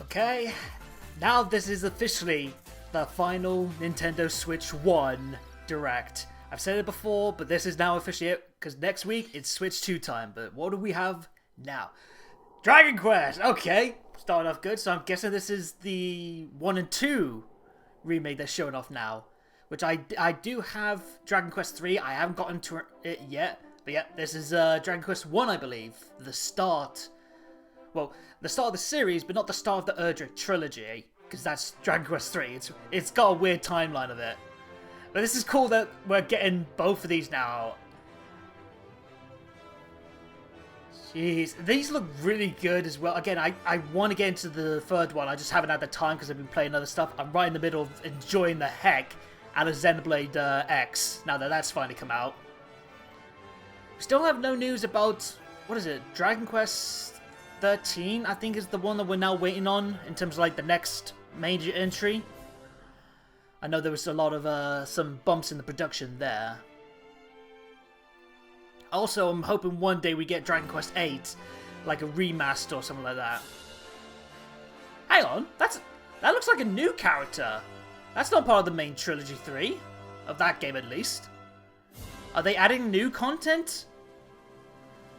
Okay, now this is officially the final Nintendo Switch 1 Direct. I've said it before, but this is now officially it, because next week it's Switch 2 time. But what do we have now? Dragon Quest! Okay, starting off good, so I'm guessing this is the 1 and 2 remake they're showing off now. Which I do have Dragon Quest 3, I haven't gotten to it yet. But yeah, this is Dragon Quest 1, I believe. The start... Well, the start of the series, but not the start of the Erdrick trilogy, because that's Dragon Quest 3. It's got a weird timeline of it. But this is cool that we're getting both of these now. Jeez, these look really good as well. Again, I want to get into the third one. I just haven't had the time because I've been playing other stuff. I'm right in the middle of enjoying the heck out of Xenoblade X, now that that's finally come out. We still have no news about, what is it, Dragon Quest 13, I think, is the one that we're now waiting on in terms of like the next major entry. I know there was a lot of some bumps in the production there. Also, I'm hoping one day we get Dragon Quest 8, like a remaster or something like that. Hang on, that looks like a new character. That's not part of the main Trilogy 3, of that game at least. Are they adding new content?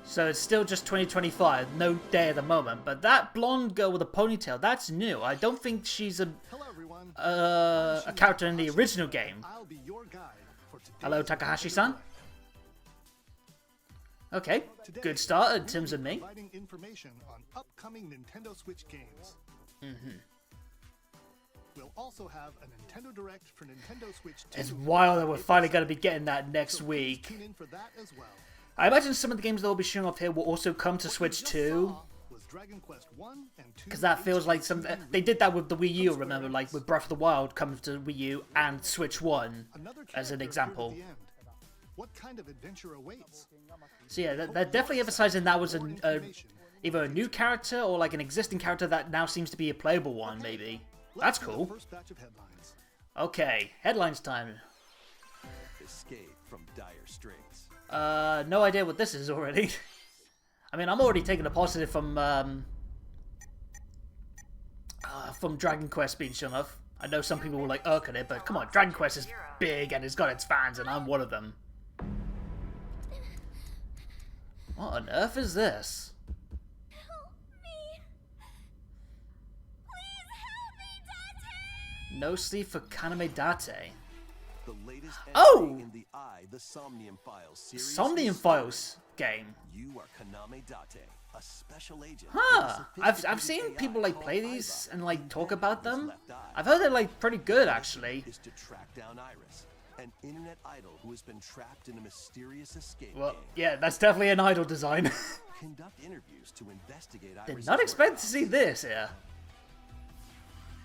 So it's still just 2025, no day at the moment. But that blonde girl with a ponytail, that's new. I don't think she's a character in the original game. Hello, Takahashi-san. Okay, good start in terms of me. Information on upcoming Nintendo Switch games. We'll also have a Nintendo Direct for Nintendo Switch 2. It's wild that we're finally going to be getting that next week. Tune in for that as well. I imagine some of the games that will be showing off here will also come to Switch 2. Because that feels like some... They did that with the Wii U, remember? Like with Breath of the Wild coming to Wii U and Switch 1, as an example. What kind of adventure awaits? So yeah, they're definitely emphasizing that was either a new character or like an existing character that now seems to be a playable one, maybe. That's cool. Okay, headlines time. Escape from dire straits. No idea what this is already. I mean, I'm already taking a positive from Dragon Quest being shown off. I know some people will like irk at it, but come on, Dragon Quest is big and it's got its fans, and I'm one of them. What on earth is this? Help me. Please help me, Date. No sleep for Kaname Date. The latest Oh! in the the Somnium Files series. Somnium Files game. You are Kaname Date, a special agent. Huh. I've seen people like play these and like talk about them. I've heard they're like pretty good actually. Is to track down Iris, an internet idol who has been trapped in a mysterious escape Well, game. yeah, that's definitely an idol design. Conduct interviews to investigate Did Iris' not expect to whereabouts. see this here.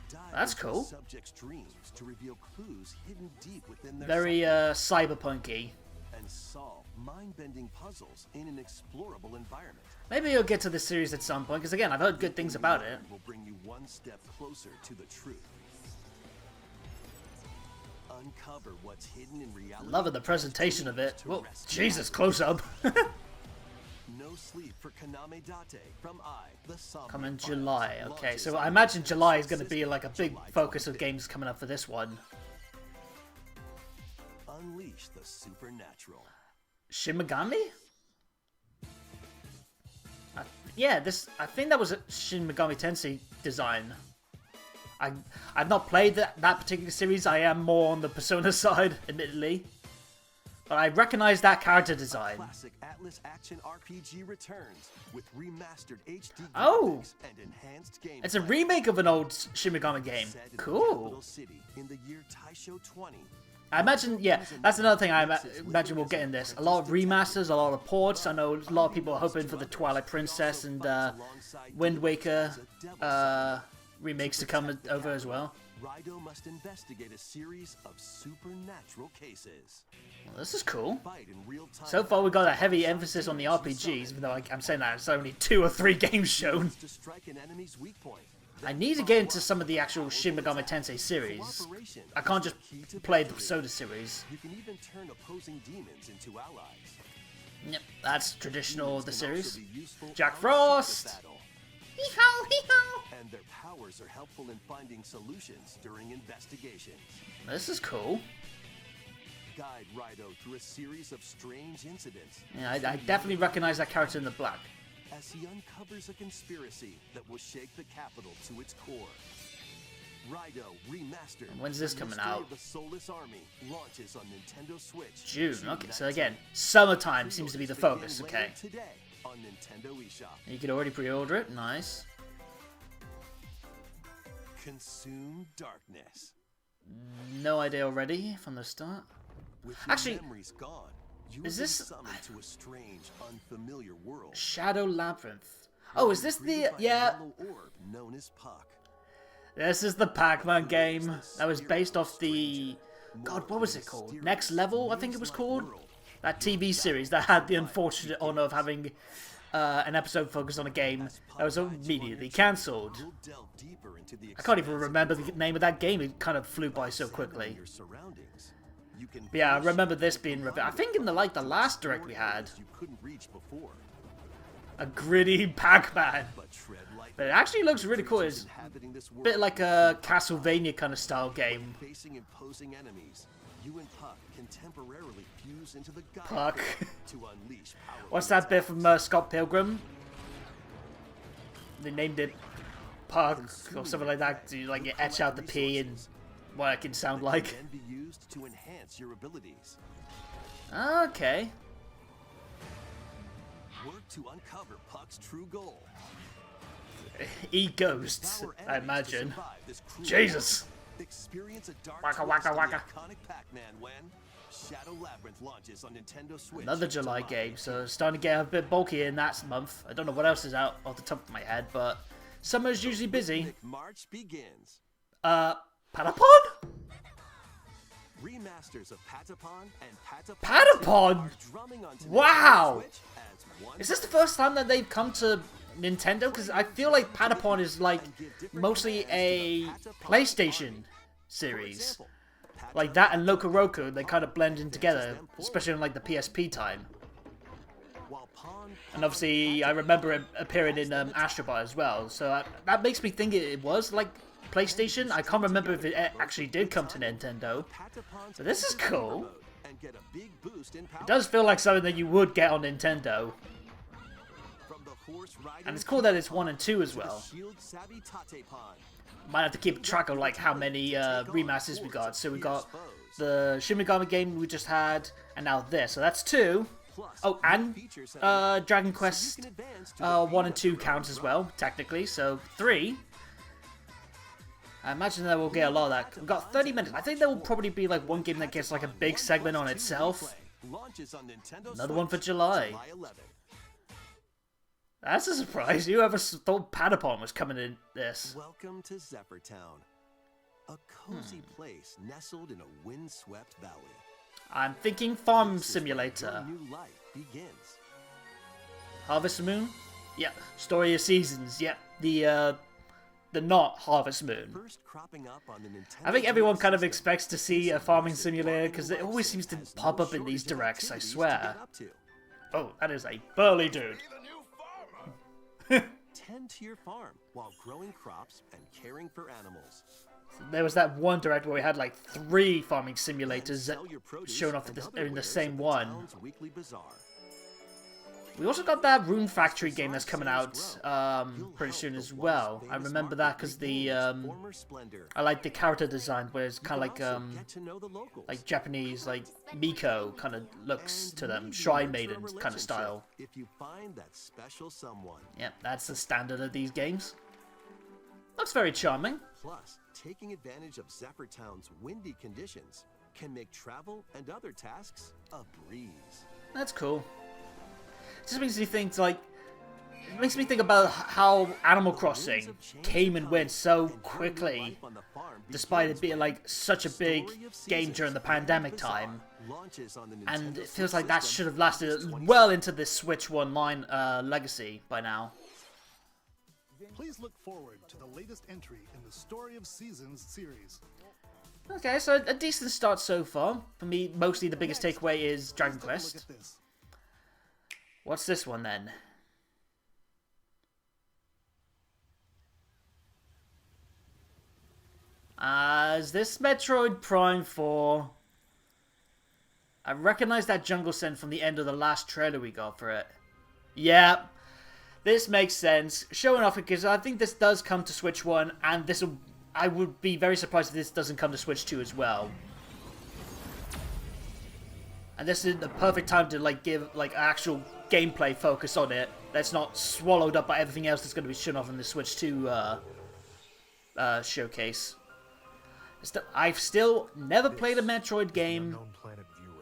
Dive That's into cool. Subjects' dreams to reveal clues hidden deep within their Very psyche cyberpunky. and solve mind-bending puzzles in an explorable environment. Maybe you'll get to this series at some point, because again, I've heard good things about it. Will bring you one step closer to the truth. Uncover what's hidden in reality. Loving the presentation of it. To Whoa, rescue Jesus, close up. No sleep for Kaname Date from the Somnium Come in Files. July. Okay, Launches so I on imagine July is Nintendo going to be like a big July focus of 25th. games coming up for this one. Unleash the supernatural. Shin Megami? Yeah, I think that was a Shin Megami Tensei design. I've not played that particular series. I am more on the Persona side, admittedly. But I recognize that character design. Classic Atlas action RPG returns with remastered HD Oh! graphics and enhanced gameplay. It's a remake of an old Shin Megami game. Set in the Cool. capital city in the year Taisho 20. I imagine, yeah, that's another thing I imagine we'll get in this. A lot of remasters, a lot of ports. I know a lot of people are hoping for the Twilight Princess and Wind Waker remakes to come over as well. Raido must investigate a series of supernatural cases. Well, this is cool. Fight in real time. So far, we got a heavy emphasis on the RPGs, even though I'm saying that it's only 2 or 3 games shown. To strike an enemy's weak point. I need to get into some of the actual Shin Megami Tensei series. I can't just play the Persona series. You can even turn opposing demons into allies. Yep, that's traditional of the Demons can also series. be useful Jack outside Frost! the battle, Hee-haw, hee-haw! and their powers are helpful in finding solutions during investigations. This is cool. Guide Raido through a series of strange incidents Yeah, I definitely recognize that character in the black. as he uncovers a conspiracy that will shake the capital to its core. Raido Remastered. When's this The coming Mystery out? of the Soulless Army launches on Nintendo Switch. June. Okay, so again, summertime seems to be the focus. Begin Okay, later today on Nintendo eShop. you could already pre-order it. Nice. Consume Darkness. No idea already from the start. With your Actually, memories gone, you is have been this- summoned to a strange, unfamiliar world. Shadow Labyrinth. Oh, is this the... Yeah, Yellow orb known as Puck. this is the Pac-Man game that was based off the... God, what was it called? Next Level, I think it was called? That TV series that had the unfortunate honor of having an episode focused on a game that was immediately cancelled. You'll delve deeper into the I can't even remember the name of that game, it kind of flew by so quickly. your surroundings. You can But yeah, I finish remember this being... I think in the last direct we had, areas you couldn't reach before. a gritty Pac-Man. But tread lightly. But it actually looks really cool. It's Inhabiting this a world, bit like a Castlevania kind of style game. facing imposing enemies, you and Puck can temporarily fuse into the god Puck. to unleash powerful What's that bit from Scott Pilgrim? They named it Puck or something like that to like etch out the P and what it can sound like. can be used to enhance your abilities. Okay. Work to uncover Puck's true goal. Eat ghosts, Power I enemies to imagine. survive this cruel Jesus. world. Experience a dark Waka, twist waka, on the waka. iconic Pac-Man when Shadow Labyrinth launches on Nintendo Switch. Another July game, so it's starting to get a bit bulky in that month. I don't know what else is out off the top of my head, but summer's usually busy. Rhythmic March begins. Patapon? Remasters of Patapon and Patapon, Patapon? are drumming onto Wow. Nintendo Switch as one Is this the first time that they've come to Nintendo? Because I feel like Patapon is like mostly a PlayStation series. Like that and Loco Roco, they kind of blend in together, especially on like the PSP time. While Pon And obviously, I remember it appearing in Astro Boy as well, so that makes me think it was like PlayStation. I can't remember if it actually did come to Nintendo. Patapon's So this is cool. mode and get a big boost in power. It does feel like something that you would get on Nintendo. From the horse riding And it's cool that it's 1 and 2 as to the well. shield savvy Tatepon. Might have to keep track of like how many remasters we got. So we got the Shin Megami game we just had, and now this. So that's 2. Plus, Oh, and features have Dragon so you Quest can advance to defeat 1 and a 2 threat counts as drop. well, technically. So 3. I imagine that we'll get a lot of that. We've got 30 minutes. I think there will probably be like one game that gets like a big segment on itself. Launches on Nintendo Another one for Switch July. July 11th. That's a surprise. Whoever thought Patapon was coming in this? Welcome to Zephyr Town, a cozy place nestled in a windswept valley. I'm thinking Farm This is where Simulator. your new life begins. Harvest Moon? Yep. Story of Seasons. Yep. The not Harvest Moon. First cropping up on the Nintendo I think everyone kind of system, expects to see a farming simulator because it always seems to pop up in these directs, I swear. Oh, that is a burly dude. Tend to your farm while growing crops and caring for animals. There was that one direct where we had like 3 farming simulators Sell your produce shown off and in other the wares same at the one. town's weekly bazaar. We also got that Rune Factory game that's coming out pretty soon as well. I remember that because the Former splendor. I like the character design where it's kind of like Also get to know the locals. like Japanese like Miko kind of looks to them, Shrine Maiden kind of style. If you find that special someone. Yep, that's the standard of these games. Looks very charming. Plus, taking advantage of Zephyr Town's windy conditions can make travel and other tasks a breeze. That's cool. Just makes me think like makes me think about how Animal Crossing came and went so quickly, despite it being like such a big game during the pandemic time. And it feels like that should have lasted well into this Switch Online legacy by now. Please look forward to the latest entry in the Story of Seasons series. Okay, so a decent start so far. For me, mostly the biggest takeaway is Dragon Let's Quest. take a look at this. What's this one then? Is this Metroid Prime 4? I recognize that jungle scent from the end of the last trailer we got for it. Yeah, this makes sense. Showing off because I think this does come to Switch 1, and this will. I would be very surprised if this doesn't come to Switch 2 as well. And this is the perfect time to like give like actual gameplay focus on it. That's not swallowed up by everything else that's going to be shown off in the Switch 2 showcase. I've still never played a Metroid game,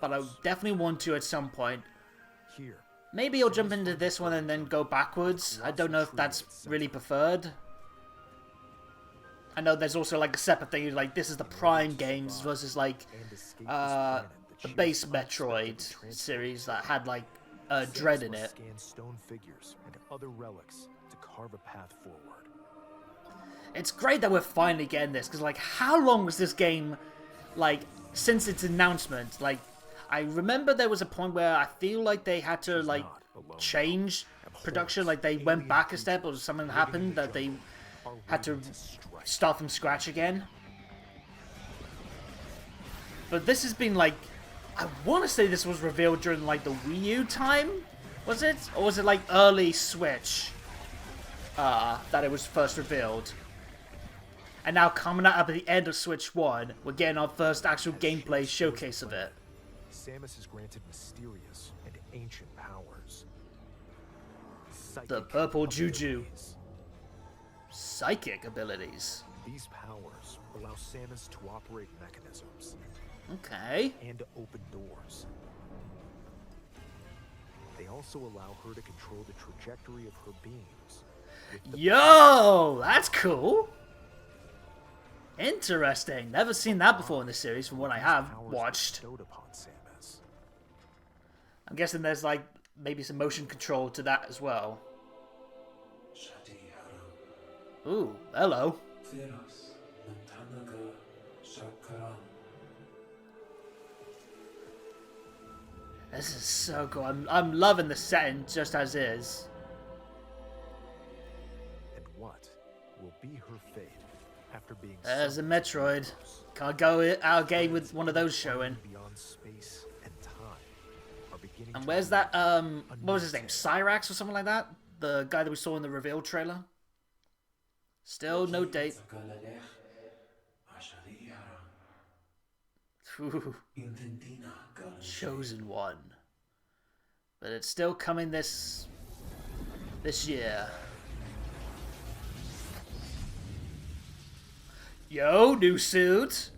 but I definitely want to at some point. Maybe I'll jump into this one and then go backwards. I don't know if that's really preferred. I know there's also like a separate thing, like this is the Prime games versus like the base Metroid series that had like Dread in it. Stone figures and other relics to carve a path forward. It's great that we're finally getting this, because like how long was this game like since its announcement? Like I remember there was a point where I feel like they had to like change production, like they went back a step or something happened that they had to start from scratch again. But this has been like, I want to say this was revealed during like the Wii U time, was it? Or was it like early Switch that it was first revealed? And now coming out at the end of Switch 1, we're getting our first actual gameplay showcase of it. Samus is granted mysterious and ancient powers. The purple Juju. Psychic abilities. These powers allow Samus to operate mechanisms Okay. and to open doors. They also allow her to control the trajectory of her beams. Yo, that's cool. Interesting. Never seen that before in the series from what I have watched. Upon Samus. I'm guessing there's like maybe some motion control to that as well. Ooh, hello. This is so cool. I'm loving the setting just as is. And what will be her fate after being There's a Metroid. Can't go out game with one of those showing. beyond space and time are beginning And to where's that, what was his name? Cyrax or something like that? The guy that we saw in the reveal trailer? Still no date. Ooh. Chosen One. But it's still coming this year. Yo, new suit.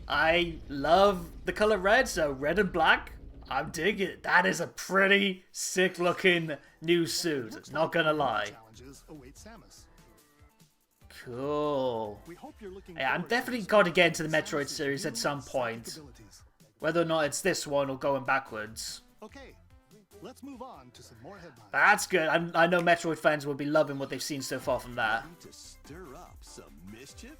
I love the color red, so red and black. I'm digging it. That is a pretty sick looking new suit. Not gonna lie. Challenges await Samus. Cool. We hope you're looking Yeah, I'm forward to definitely this got to get into the Samus's Metroid series at new some psychic point. abilities. Whether or not it's this one or going backwards. Okay, let's move on to some more headlines. That's good. I know Metroid fans will be loving what they've seen so far from that. To stir up some mischief?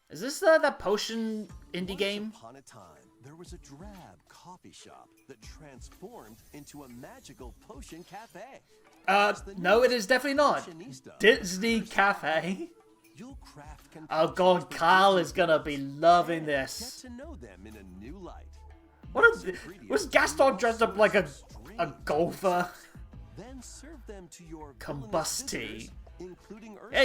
Is this that potion indie game? Once upon a time, there was a drab coffee shop that transformed into a magical potion cafe. No, it is definitely not. Disney Cafe. You'll craft Oh god, Kyle is gonna be loving this. Get to know them in a new light. Was Gaston dressed up like a golfer? Then serve them to your Combusti. villainous visitors, including Ursula Yeah,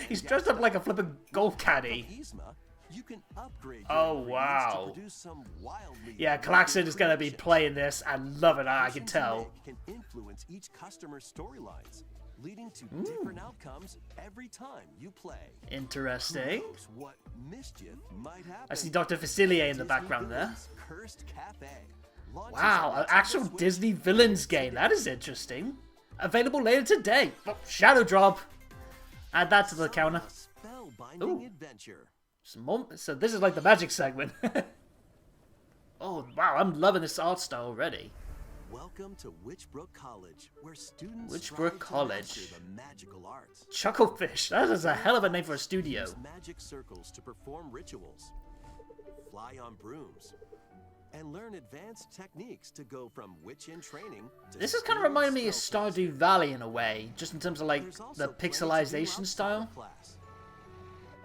he's dressed up like a flippin' golf caddy. Yzma. You can upgrade your Oh, ingredients wow. to produce some wildly Yeah, unique Klaxon is gonna be creations. playing this and loving it, I can Potions tell. you make can influence each customer's storylines, leading to different outcomes every time you play. Interesting. Who knows what mischief might happen? I see Dr. Facilier in the Disney background there. Villains Cursed Cafe launches Wow, on an Nintendo actual Switch Disney villains game. That is interesting. Available later today. Oh, Shadow Drop. Add that to the counter. A spellbinding Ooh. adventure. Some more, so this is like the magic segment. Oh, wow, I'm loving this art style already. Welcome to Witchbrook College, where students Witchbrook strive to College. master the magical arts. Chucklefish. That is a hell of a name for a studio. Use magic circles to perform rituals, fly on brooms, and learn advanced techniques to go from witch in training to This is kind of skilled reminding me of spellcasting. Stardew Valley in a way, just in terms of like There's also the plenty to do pixelization outside style. of class.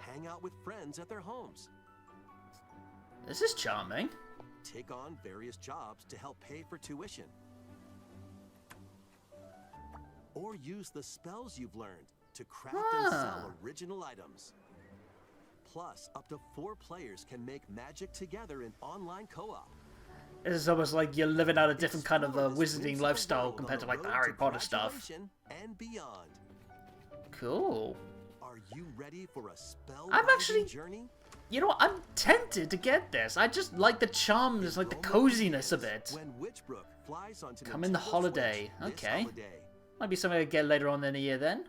Hang out with friends at their homes. This is charming. Take on various jobs to help pay for tuition. Or use the spells you've learned to craft and sell original items. Plus, up to 4 players can make magic together in online co-op. This is almost like you're living out a different kind of Explore this wizarding whimsical lifestyle world compared to on like the road Harry Potter stuff. graduation and beyond. Cool. Are you ready for a I'm actually- spellbinding journey? You know what? I'm tempted to get this. I just like the charm, just like the coziness of it. When Witchbrook flies onto Come in the Nintendo holiday. Switch this Okay. holiday. Might be something I get later on in the year then.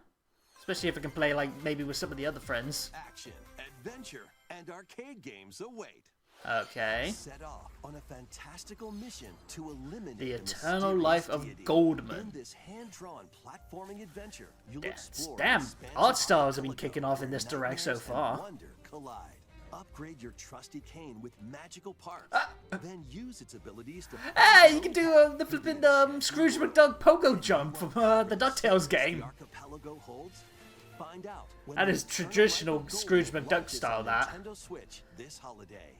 Especially if I can play like maybe with some of the other friends. Action, adventure, and arcade games await. Okay. Set off on a fantastical mission to eliminate The the Eternal mysterious Life of deity. Goldman. In this hand-drawn platforming adventure, you'll explore Damn, the expansive art styles have been archipelago kicking off in where this direct so nightmares and far. wonder collide. Upgrade your trusty cane with magical parts, then use its abilities to. Hey, you can do the flippin' Scrooge McDuck pogo jump from the DuckTales game. The archipelago holds. Find out when That the is Eternal traditional Life of Scrooge Goldman McDuck launches style, on that. Nintendo Switch this holiday.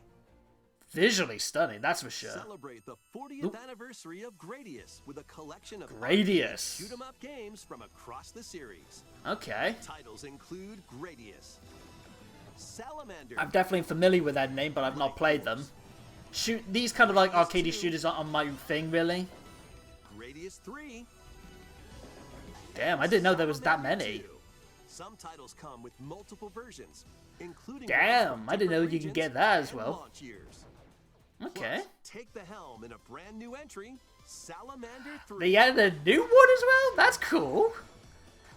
Visually stunning, that's for sure. Celebrate the 40th anniversary of Gradius with a collection of Gradius. shoot 'em up games from across the series. Okay. Titles include Gradius, Salamander, I'm definitely familiar with that name, but I've not played them. Shoot, these kind of like arcade shooters aren't on my thing, really. Gradius 3. Damn, I didn't know there was that Salamander many. 2. Some titles come with multiple versions, including Damn, ones from I didn't know different you could get regions that as and well. launch years. Okay. Plus, take the helm in a brand new entry, Salamander 3. They added a new one as well? That's cool.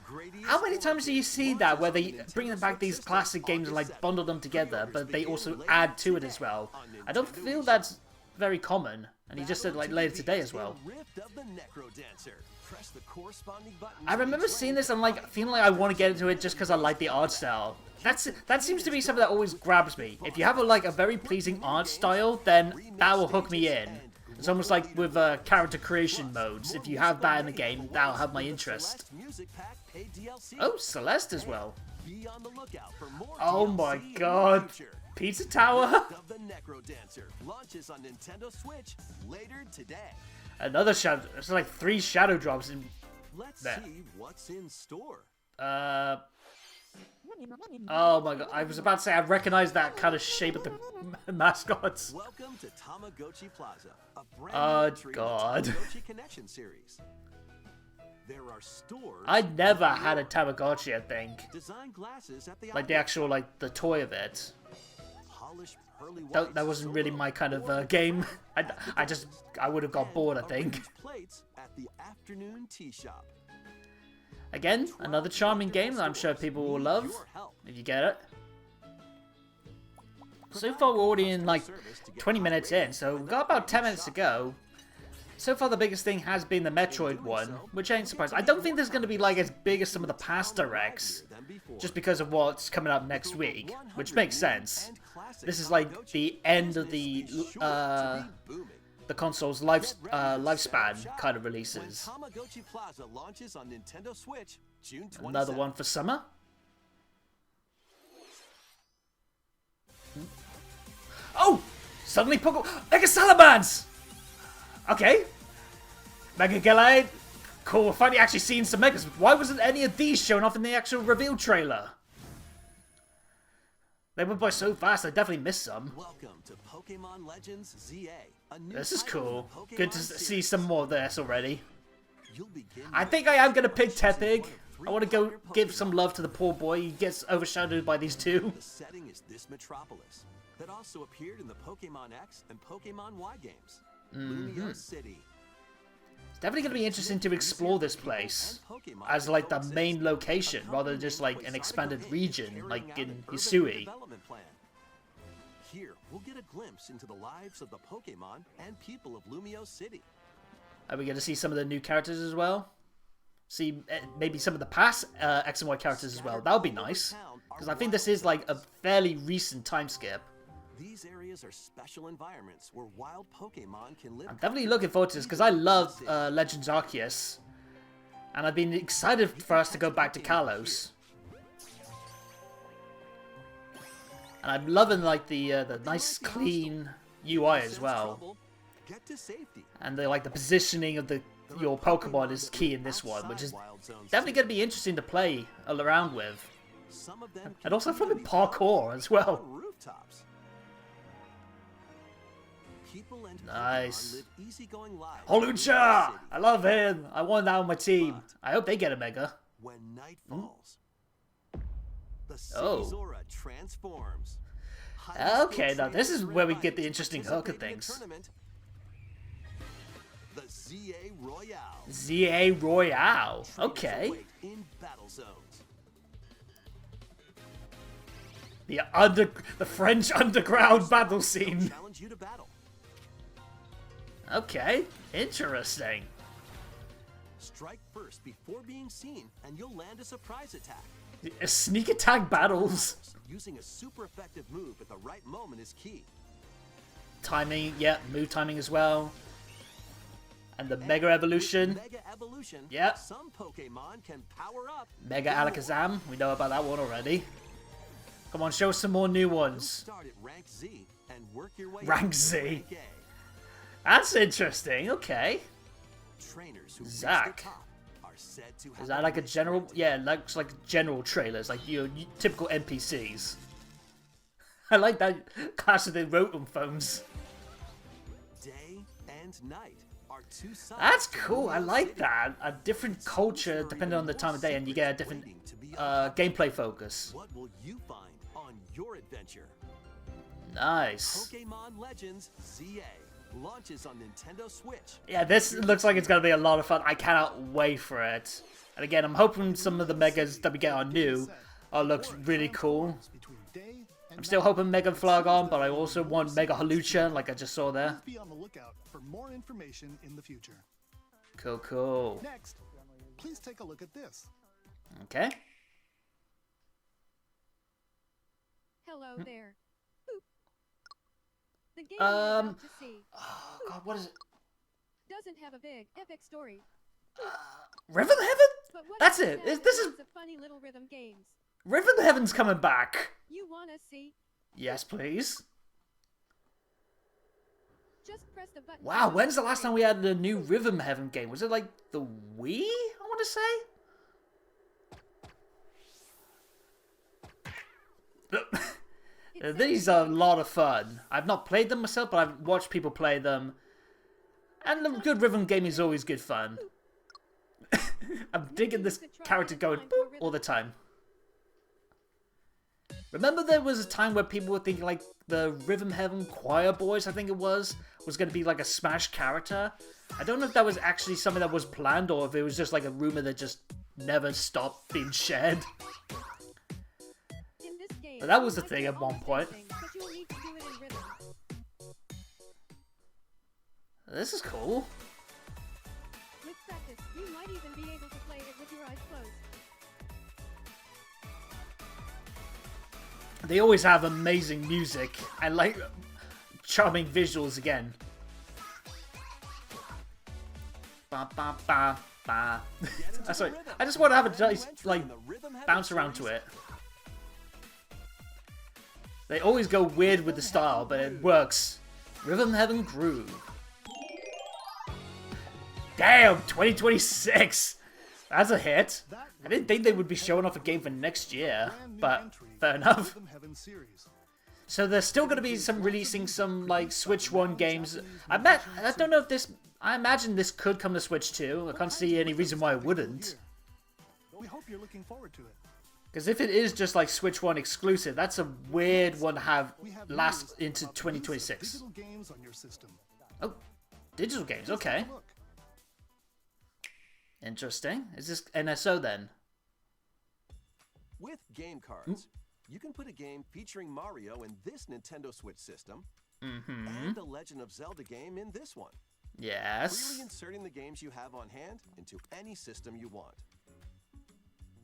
Gradius How many times do you Origins see that where launches they on the bring Nintendo back Switch these system classic games and August like 7th. bundle them together, Pre-orders but they begin also later add to it today as well? on I don't Nintendo feel eShop. that's very common, and he just said Battle like to later defeat today as the well. Rift of the Necrodancer. Press the corresponding button I to remember be seeing trained this to and like fight. feeling like I want to get into it just because I like the art style. That seems to be something that always grabs me. If you have a very pleasing art style, then that will hook me in. It's almost like with character creation modes. If you have that in the game, that'll have my interest. Celeste Music Pack paid DLC. Oh, Celeste as well. Be on the lookout for more Oh DLC my in the god. future. Pizza Tower? Rift of the Necrodancer launches on Nintendo Switch later today. Another shadow. It's like 3 shadow drops in. Let's There. see what's in store. Oh my god. I was about to say I recognize that kind of shape of the mascots. Welcome to Tamagotchi Plaza, a brand Oh, new entry God. in the Tamagotchi Connection series. There are stores. I never had a Tamagotchi, I think. Design glasses at the Like the actual, like, the toy of it. polished pearly That whites, wasn't really solo, my kind of or game. I would have got and bored, I think. arranged plates at the afternoon tea shop. Again, another charming game that I'm sure people will love, Your help. if you get it. So far we're already in like 20 minutes in, so we've got about 10 minutes to go. So far the biggest thing has been the Metroid one, which ain't surprised. I don't think there's going to be like as big as some of the past directs, just because of what's coming up next week, which makes sense. This is like the end of the console's lifespan kind of releases. When Tamagotchi Plaza launches on Nintendo Switch, June 27th. Another one for summer. Oh! Suddenly Pogo... Mega Salamans! Okay. Mega Gallade. Cool, we're finally actually seeing some Megas. Why wasn't any of these shown off in the actual reveal trailer? They went by so fast, I definitely missed some. Welcome to Pokemon Legends ZA. A new This is title in cool. the Good to Pokemon see series. some more of this already. You'll begin I with think I am going to pick choosing one Tepig. of three I want to go player give Pokemon. some love to the poor boy. He gets overshadowed by these two. The setting is this metropolis that also appeared in the Pokemon X and Pokemon Y games. Mm-hmm. Lumio City. Definitely gonna be interesting to explore this place as like the main location rather than just like an expanded region like in Hisui. Here, we'll get a glimpse into the lives of the Pokemon and people of Lumio City. Are we gonna see some of the new characters as well? See maybe some of the past X and Y characters as well. That would be nice because I think this is like a fairly recent time skip. These areas are special environments where wild Pokemon can live. I'm definitely looking forward to this because I love Legends Arceus, and I've been excited for us to go back to Kalos. And I'm loving like the nice clean UI as well, and the positioning of your Pokemon is key in this one, which is definitely going to be interesting to play around with, and also fun parkour as well. Nice. Holucha! I love him. I want that on my team. I hope they get a Mega. When night falls, the city's aura transforms. Okay, now this is where we get the interesting hook of things. The ZA Royale. ZA Royale. Okay. In battle zones. The French underground battle scene. Challenge you to battle. Okay, interesting. Strike first before being seen, and you'll land a surprise attack. Sneak attack battles. Using a super effective move at the right moment is key. Timing, yeah, move timing as well. And the Mega Evolution. Mega Evolution. Yeah. Some Pokemon can power up. Mega Alakazam. We know about that one already. Come on, show us some more new ones. Start at rank Z and work your way Rank up to Z. rank A. That's interesting. Okay. Trainers who reach the Zach. top are said to have Is that like a general? Yeah, it looks like general trailers, like your typical NPCs. I like that class of the Rotom phones. Day and night are two sides. That's to cool. I Lumio like City. that. A different culture depending on the time of day, and you get a different gameplay focus. What will you find on your adventure? Nice. Pokemon Legends ZA launches on Nintendo Switch. Yeah, this looks like it's going to be a lot of fun. I cannot wait for it. And again, I'm hoping some of the Megas that we get are new. Looks really cool. I'm still hoping Mega Flagon, but I also want Mega Holucha, like I just saw there. Please be on the lookout for more information in the future. Cool, cool. Next, please take a look at this. Okay. Hello there. Boop. The game you're about to see Oh God, what is it? doesn't have a big, epic story. Rhythm Heaven? But what That's it it. has This is lots of funny little rhythm games. Rhythm Heaven's coming back. You wanna see? Yes, please. Just press the button. Wow, when's the last time we had a new Rhythm Heaven game? Was it like the Wii? I want to say. These are a lot of fun. I've not played them myself, but I've watched people play them. And the good rhythm game is always good fun. I'm digging this character going boop all the time. Remember there was a time where people were thinking like the Rhythm Heaven Choir Boys, I think it was going to be like a Smash character? I don't know if that was actually something that was planned or if it was just like a rumor that just never stopped being shared. In this game, But that was you the might thing get at one almost point. anything, but you'll need to do it in rhythm. This is cool. With practice, you might even be able to play it with your eyes closed. They always have amazing music and like charming visuals again. Ba ba ba ba. Sorry, I just want to have a nice like bounce around to it. They always go weird with the style, but it works. Rhythm Heaven Groove. Damn, 2026. That's a hit. I didn't think they would be showing off a game for next year, Brand new but entry fair in the enough. Rhythm Heaven series. So there's still going to be some releasing some like Switch 1 games. I don't know if this. I imagine this could come to Switch 2. I can't see any reason why it wouldn't. We hope you're looking forward to it. Because if it is just like Switch 1 exclusive, that's a weird one to have We have last news into about 2026. the release of digital games on your system. Oh, digital games. Please Okay. take a look. Interesting. Is this NSO then? With game cards, you can put a game featuring Mario in this Nintendo Switch system, and a Legend of Zelda game in this one. Yes. Freely inserting the games you have on hand into any system you want.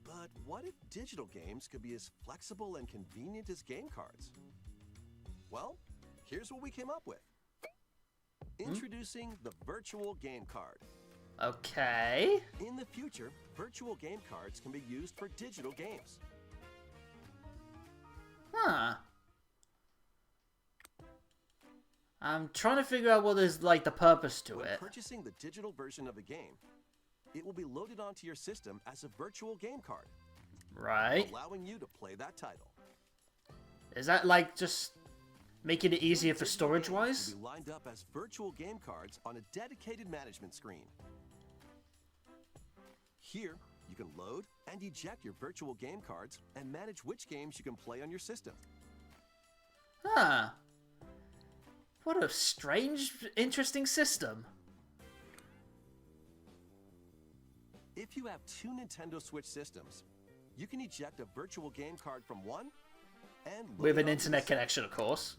But what if digital games could be as flexible and convenient as game cards? Well, here's what we came up with. Introducing the Virtual Game Card. Okay. In the future, virtual game cards can be used for digital games. Huh. I'm trying to figure out what is, like, the purpose to When it. purchasing the digital version of a game, it will be loaded onto your system as a virtual game card, Right. allowing you to play that title. Is that, like, just making it easier for Digital games storage-wise? will be lined up as virtual game cards on a dedicated management screen. Here, you can load and eject your virtual game cards and manage which games you can play on your system. Huh. What a strange, interesting system. If you have two Nintendo Switch systems, you can eject a virtual game card from one and load With it an onto internet the second. connection, of course.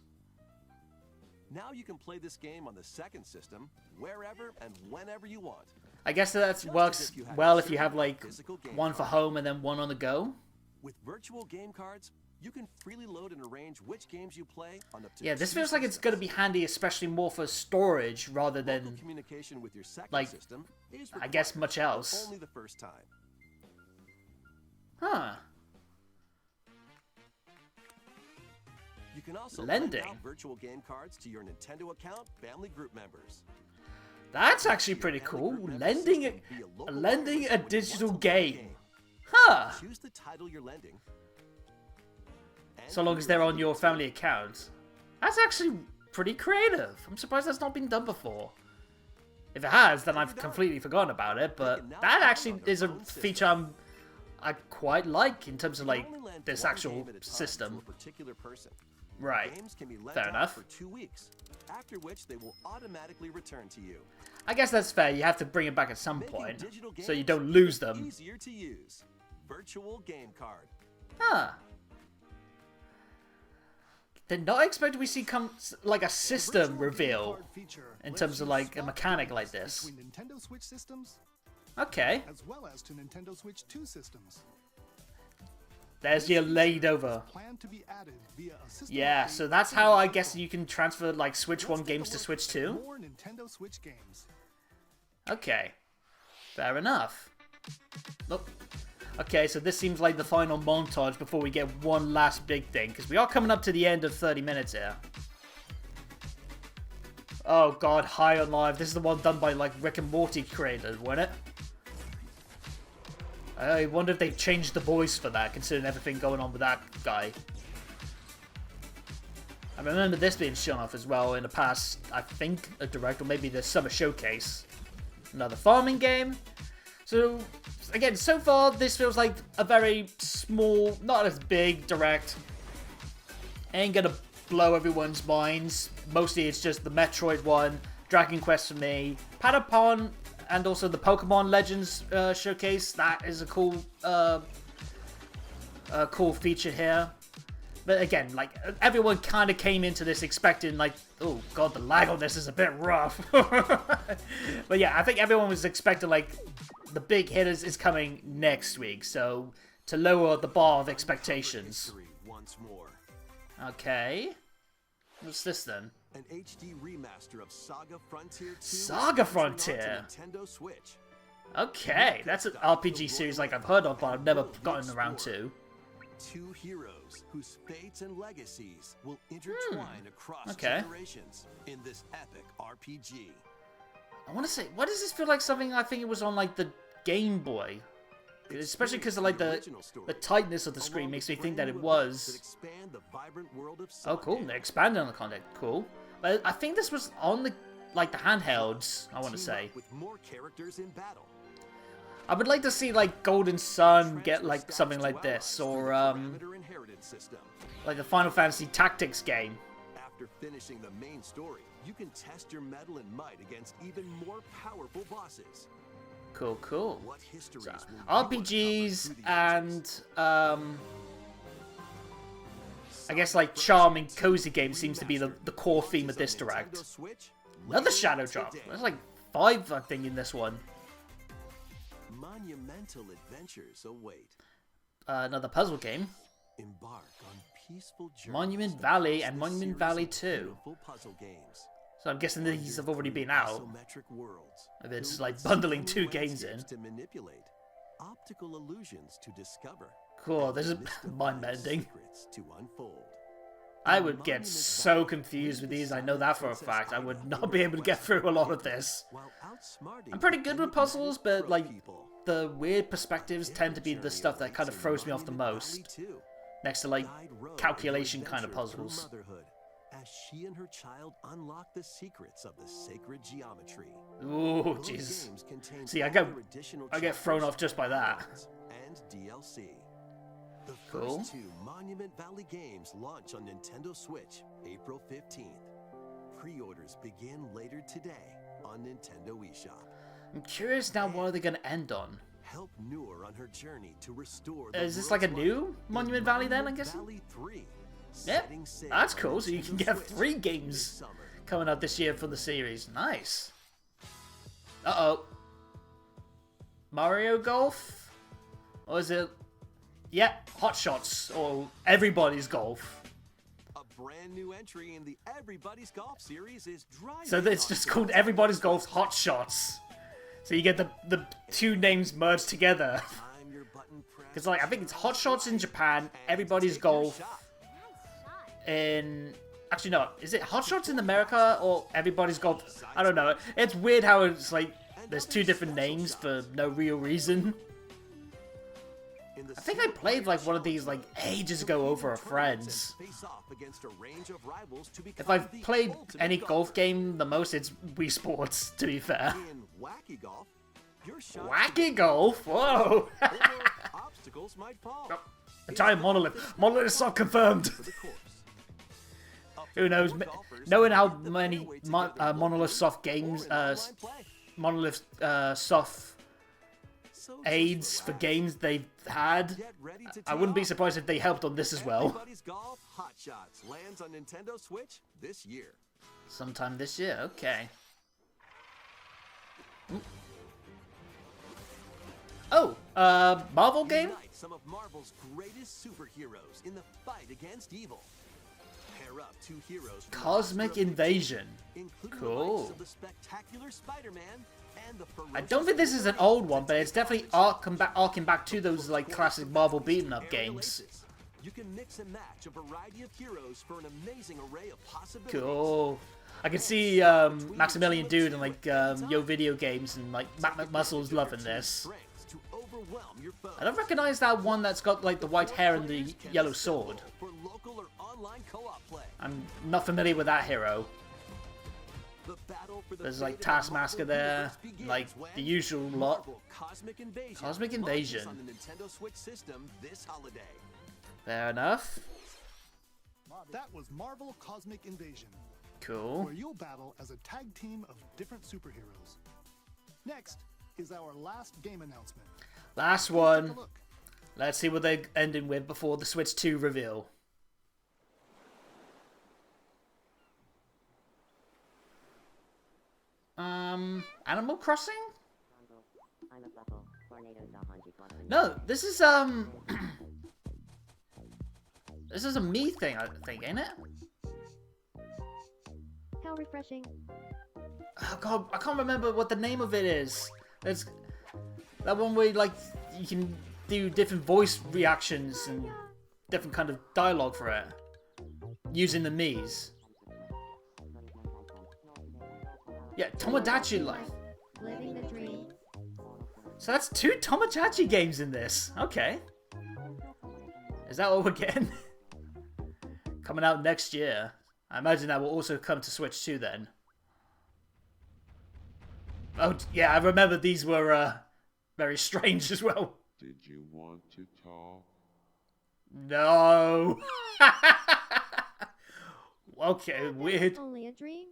Now you can play this game on the second system wherever and whenever you want. I guess that Just works as if you had well a if you have, certain like, physical game one for card. home and then one on the go. With virtual game cards, you can freely load and arrange which games you play on up to Yeah, this two feels like it's going to be systems. handy, especially more for storage rather Local than, communication with your second like, system is I guess, required, much but else. only the first time. Huh. You can also Lending. lend out virtual game cards to your Nintendo account family group members. That's actually pretty Family cool. group member Lending system via local lending wireless a when you want digital to play a game. Huh. Choose the title you're lending. and So long put as they're on receipt your to family it. account. That's actually pretty creative. I'm surprised that's not been done before. If it has, then I've completely forgotten about it, but that actually is a feature I quite like in terms of, You like, can only lend this one actual game at a time system. to a particular person. Right. Games can be lent Fair out enough. for 2 weeks, after which they will automatically return to you. I guess that's fair. You have to bring it back at some Making point, digital so you games don't lose them. Easier to use. Virtual game card. Huh. Did not expect we see like a system Virtual game reveal card feature in lets terms of, you like, a swap mechanic games like this. between Nintendo Switch systems Okay. as well as to Nintendo Switch 2 systems. There's your laid over. Planned to be added via a system Yeah, update so that's for how I Nintendo guess Phone. you can transfer, like, Switch 1 Let's take a games to look Switch at 2. More Nintendo Switch games. Okay. Fair enough. Look. Okay, so this seems like the final montage before we get one last big thing, because we are coming up to the end of 30 minutes here. Oh god, High on Life. This is the one done by, like, Rick and Morty creators, wasn't it? I wonder if they've changed the voice for that, considering everything going on with that guy. I remember this being shown off as well in the past, I think, a direct, or maybe the Summer Showcase. Another farming game. So, again, so far, this feels like a very small, not as big direct. Ain't gonna blow everyone's minds. Mostly it's just the Metroid one, Dragon Quest for me, Patapon, and also the Pokemon Legends showcase. That is a cool, cool feature here. But again, like, everyone kind of came into this expecting, like, oh god, the lag on this is a bit rough. But yeah, I think everyone was expecting, like, the big hitters is coming next week, so to lower the bar of expectations. History once more. Okay. What's this then? An HD remaster of Saga Frontier 2. Saga is featuring onto Frontier. Nintendo Switch. Okay, that's an RPG series like I've heard of, but I've never gotten around to. Two heroes whose fates and legacies will intertwine across okay. generations in this epic RPG. I want to say, why does this feel like something I think it was on, like, the Game Boy? Especially because of, like, the tightness of the screen makes me think that it was. Expand the vibrant world of Oh, cool. Saga. They're expanding on the content. Cool. But I think this was on the, like, the handhelds, I want to Team say. up with more characters in battle. I would like to see, like, Golden Sun get, Transfer like, stats something to like allies this. through Or, the parameter inheritance system. like the Final Fantasy Tactics game. After finishing the main story, you can test your mettle and might against even more powerful bosses. Cool, cool. What histories So, will you RPGs uncover through the and I guess like charm and cozy games seems to be the core theme of this direct. Nintendo Switch? Another Later shadow drop. today. There's like 5, I think, in this one. Monumental adventures await. Another puzzle game. Embark on peaceful journeys Monument Valley and across the Monument series Valley of 2. beautiful puzzle games. So I'm guessing these have already been out. Isometric worlds, If it's filled like with bundling stunning 2 games in. landscapes to manipulate, optical illusions to discover. Cool, and this is mystified mind-bending. secrets to unfold. I would get so confused with these, I know that for a fact. I would not be able to get through a lot of this. While outsmarting I'm pretty good with enigmatic puzzles, but pro like people. the weird perspectives tend to be the stuff that kind of throws me off the most. Next to like calculation kind of puzzles. As she and her child unlock the secrets of the sacred geometry. Ooh, Both jeez. games contain See, I other get additional thrown chapters, off just by that. and DLC. The Cool. first 2 Monument Valley games launch on Nintendo Switch April 15th. Pre-orders begin later today on Nintendo eShop. I'm curious now what are they going to end on? Help Noor on her journey to restore the Is this like a world's new light in Monument Valley then, I Monument guess? Valley 3. Yep, Setting sail that's on cool, so you Nintendo can get Switch 3 this games summer. coming out this year for the series. Nice. Uh-oh. Mario Golf? Or is it... Yeah, Hot Shots, or Everybody's Golf. A brand new entry in the Everybody's Golf series is driving So it's just called Everybody's Golf Hot Shots. So you get the 2 names merged together. Time your button press. Because like I think it's Hot Shots in Japan, Everybody's Take your Golf shot. in... Actually no, is it Hot Shots in America or Everybody's Golf? I don't know. It's weird how it's like there's 2 different names for no real reason. In the I think I played like one of these like ages ago over a friend's. face off against a range of rivals to If become I've the played ultimate any golfer. golf game, the most it's Wii Sports, to be fair. In Wacky Golf, your shot Wacky Golf? Whoa! or obstacles might fall. A giant monolith. Monolith Soft confirmed! For the course. Up to Who knows? 4 golfers Knowing how lead the many fairway together Monolith Soft or games, in online play. Monolith Soft So just aids for relax. games they've had, Get ready to I wouldn't be tee off. surprised if they helped on this as well. Everybody's Golf Hot Shots lands on Nintendo Switch this year. Sometime this year, okay. Oh, Marvel game? Unite some of Marvel's greatest superheroes in the fight against evil. Pair up 2 heroes from the Cosmic roster of Invasion. including Cool. the likes of the spectacular Spider-Man and the I don't think this is an old one, but it's definitely arcing back to those like classic Marvel beaten up games. You can mix and match a variety of heroes for an amazing array of possibilities. Cool. I can see Maximilian Dude and like Yo Video Games and like Matt McMuscle's loving this. Strengths to overwhelm your foes. I don't recognize that one that's got like the white hair and the yellow sword. For local or online co-op play. I'm not familiar with that hero. The battle for the There's like fate of the Taskmaster Marvel there, universe begins like when the usual lot. Marvel Cosmic Invasion. Cosmic launches Invasion. on the Nintendo Switch system this holiday. Fair enough. That was Marvel Cosmic Invasion, Cool. where you'll battle as a tag team of different superheroes. Next is our last game announcement. Last Take one. a look. Let's see what they're ending with before the Switch 2 reveal. Animal Crossing? No, this is this is a me thing, I think, ain't it? How refreshing. Oh god, I can't remember what the name of it is. It's that one where like you can do different voice reactions and different kind of dialogue for it using the Mii's. Yeah, Tomodachi Life. Living the dream. So that's 2 Tomodachi games in this. Okay. Is that what we're getting? Coming out next year. I imagine that will also come to Switch 2 then. Oh, yeah, I remember these were very strange as well. Did you want to talk? No. Okay, weird. Only a dream.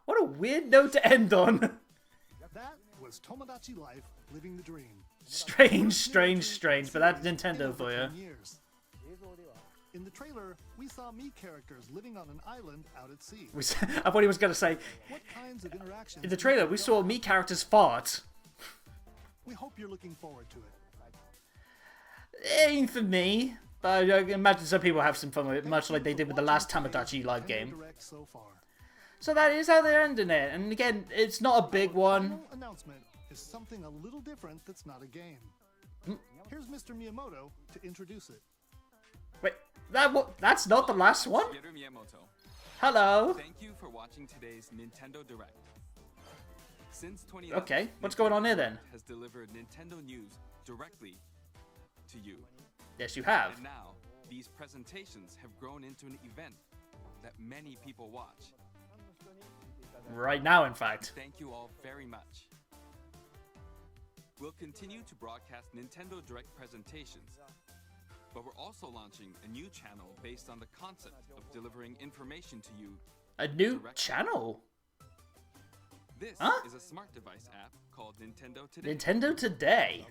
What a weird note to end on. That was Tomodachi Life Living the Dream. Strange, but that's Nintendo for you. Years. In the trailer, we saw Mii characters living on an island out at sea. I thought he was going to say, What kinds of interactions... in the trailer, we saw Mii characters fart. We hope you're looking forward to it. It ain't for me, but I imagine some people have some fun with it, much like they did with the last Tamagotchi live game. Direct so far. So that is how they're ending it, and again, it's not a big one. Final announcement is something a little different that's not a game. Here's Mr. Miyamoto to introduce it. Wait, that's not the last one? Shigeru Miyamoto. Hello. Thank you for watching today's Nintendo Direct. Since 2011, Okay, what's going on here then? has delivered Nintendo news directly to you. Yes, you have. And now, these presentations have grown into an event that many people watch. Right now, in fact. Thank you all very much. We'll continue to broadcast Nintendo Direct presentations, but we're also launching a new channel based on the concept of delivering information to you. A new channel? This Huh? is a smart device app called Nintendo Today, Nintendo Today.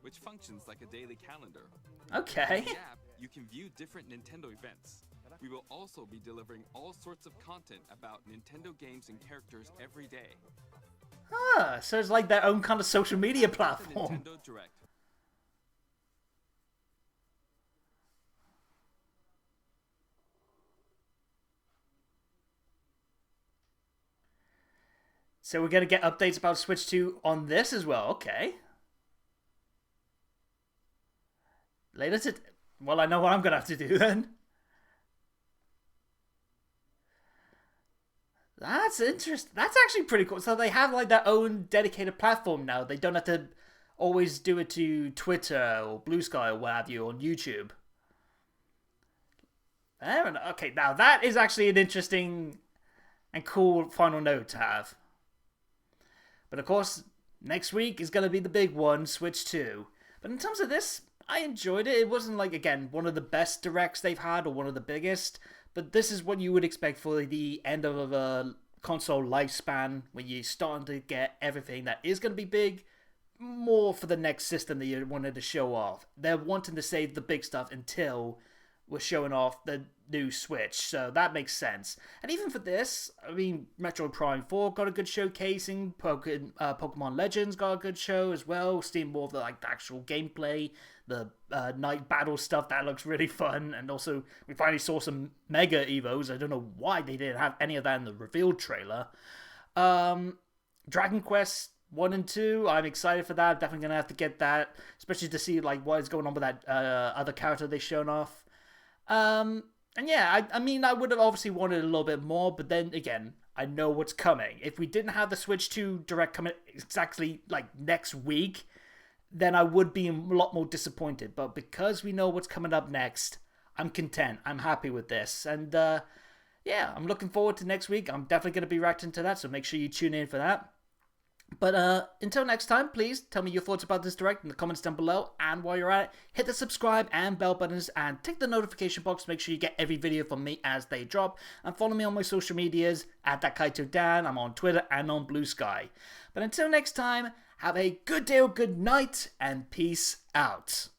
which functions like a daily calendar. Okay. In the app, you can view different Nintendo events. We will also be delivering all sorts of content about Nintendo games and characters every day. Ah, so it's like their own kind of social media The platform. Nintendo Direct. So we're going to get updates about Switch 2 on this as well. Okay. Later to... Well, I know what I'm going to have to do then. That's interesting. That's actually pretty cool. So they have like their own dedicated platform now. They don't have to always do it to Twitter or Blue Sky or what have you on YouTube. Fair enough. Okay, now that is actually an interesting and cool final note to have. But of course, next week is going to be the big one, Switch 2. But in terms of this, I enjoyed it. It wasn't like, again, one of the best directs they've had or one of the biggest. But this is what you would expect for the end of a console lifespan, when you're starting to get everything that is going to be big, more for the next system that you wanted to show off. They're wanting to save the big stuff until we're showing off the new Switch, so that makes sense. And even for this, I mean, Metroid Prime 4 got a good showcasing, Pokemon Legends got a good show as well, seeing more of the, like, the actual gameplay, the night battle stuff, that looks really fun, and also we finally saw some Mega Evos. I don't know why they didn't have any of that in the revealed trailer. Dragon Quest 1 and 2, I'm excited for that. Definitely gonna have to get that, especially to see like what is going on with that other character they've shown off. And yeah, I mean, I would have obviously wanted a little bit more, but then again, I know what's coming. If we didn't have the Switch 2 Direct coming exactly like next week, then I would be a lot more disappointed. But because we know what's coming up next, I'm content. I'm happy with this. And yeah, I'm looking forward to next week. I'm definitely going to be reacting to that, so make sure you tune in for that. But until next time, please tell me your thoughts about this Direct in the comments down below. And while you're at it, hit the subscribe and bell buttons and tick the notification box to make sure you get every video from me as they drop. And follow me on my social medias at ThatKaitoDan. I'm on Twitter and on Blue Sky. But until next time, have a good day or good night, and peace out.